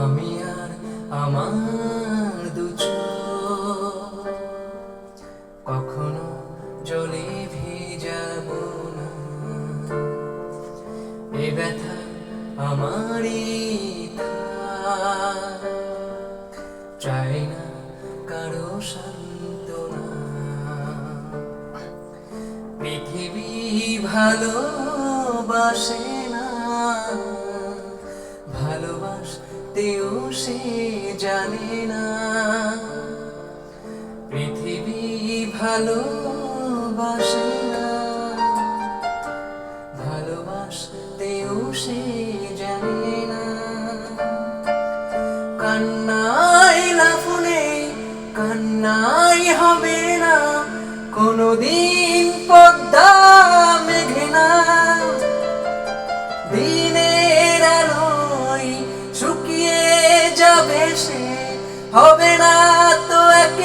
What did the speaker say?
আমি আর আমার দু চোখ কখনো জলে ভিজাবো না। এ ব্যথা আমারই থাক, চাই না কারো সান্ত্বনা। পৃথিবী ভালোবাসে না, ভালোবাসতেও সে জানে না। পৃথিবী ভালোবাসে না, ভালোবাসতেও সে জানে না। কান্নাই লাভ নেই, কান্নাই হবে না কোনদিন পদ্মা মেঘনা। দিনের আলোয় শুকিয়ে যাবে সে, হবে না তো এক